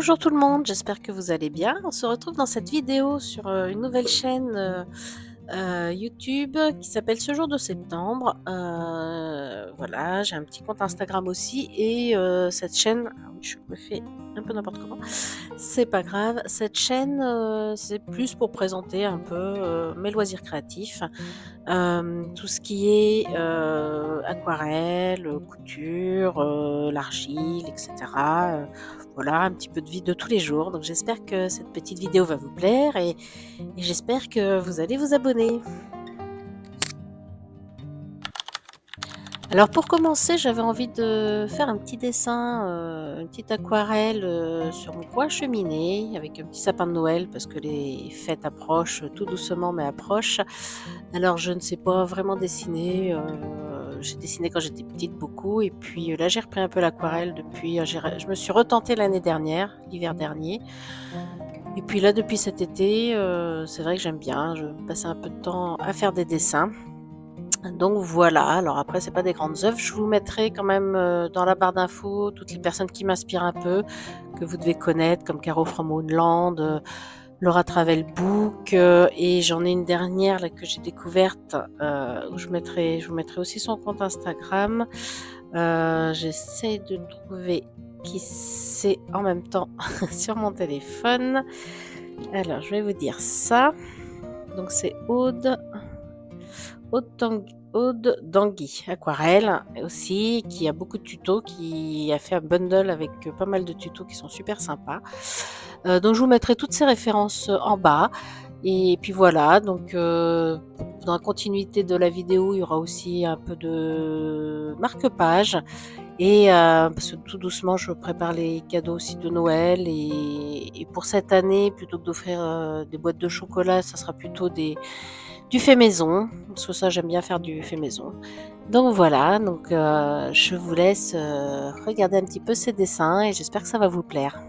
Bonjour tout le monde, j'espère que vous allez bien. On se retrouve dans cette vidéo sur une nouvelle chaîne YouTube qui s'appelle Ce jour de septembre. Voilà, j'ai un petit compte Instagram aussi et cette chaîne, ah oui, je me fais un peu n'importe comment, c'est pas grave. Cette chaîne, c'est plus pour présenter un peu mes loisirs créatifs, tout ce qui est aquarelle, couture, l'argile, etc. Voilà, un petit peu de vie de tous les jours. Donc j'espère que cette petite vidéo va vous plaire et j'espère que vous allez vous abonner. Alors pour commencer, j'avais envie de faire un petit dessin, une petite aquarelle, sur mon coin cheminée avec un petit sapin de Noël parce que les fêtes approchent, tout doucement mais approchent. Alors je ne sais pas vraiment dessiner, j'ai dessiné quand j'étais petite beaucoup et puis, là j'ai repris un peu l'aquarelle depuis, je me suis retentée l'année dernière, l'hiver dernier et puis là depuis cet été, c'est vrai que j'aime bien, je passe un peu de temps à faire des dessins. Donc voilà, alors après c'est pas des grandes œuvres, je vous mettrai quand même, dans la barre d'infos toutes les personnes qui m'inspirent un peu, que vous devez connaître comme CarofromWoodland, LauraTravelbook, et j'en ai une dernière là que j'ai découverte, où je vous mettrai aussi son compte Instagram. J'essaie de trouver qui c'est en même temps sur mon téléphone. Alors je vais vous dire ça. Donc c'est Aude Dangui, aquarelle aussi, qui a beaucoup de tutos, qui a fait un bundle avec pas mal de tutos qui sont super sympas. Donc je vous mettrai toutes ces références en bas. Et puis voilà, donc dans la continuité de la vidéo, il y aura aussi un peu de marque-page. Et parce que tout doucement, je prépare les cadeaux aussi de Noël. Et pour cette année, plutôt que d'offrir des boîtes de chocolat, ça sera plutôt du fait maison, parce que ça j'aime bien faire du fait maison. Donc voilà, donc je vous laisse regarder un petit peu ces dessins et j'espère que ça va vous plaire.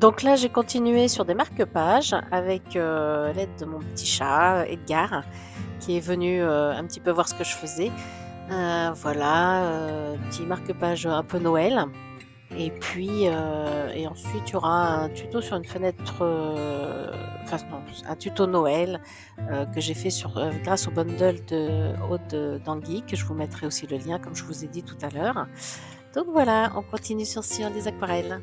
Donc là, j'ai continué sur des marque-pages avec l'aide de mon petit chat, Edgar, qui est venu un petit peu voir ce que je faisais. Voilà, petit marque-page un peu Noël. Et puis, et ensuite, il y aura un tuto sur une fenêtre, enfin non, un tuto Noël que j'ai fait grâce au bundle de Aude d'Anguille, que je vous mettrai aussi le lien, comme je vous ai dit tout à l'heure. Donc voilà, on continue sur les aquarelles.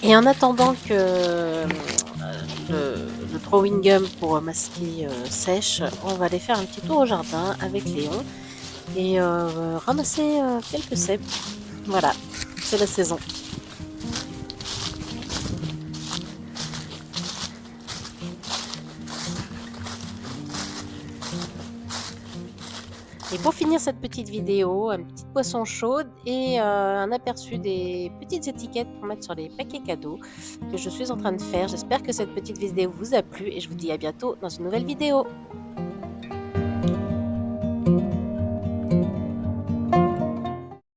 Et en attendant que le drawing gum pour masquer sèche, on va aller faire un petit tour au jardin avec Léon et ramasser quelques cèpes. Voilà, c'est la saison. Et pour finir cette petite vidéo, une petite boisson chaude et un aperçu des petites étiquettes pour mettre sur les paquets cadeaux que je suis en train de faire. J'espère que cette petite vidéo vous a plu et je vous dis à bientôt dans une nouvelle vidéo.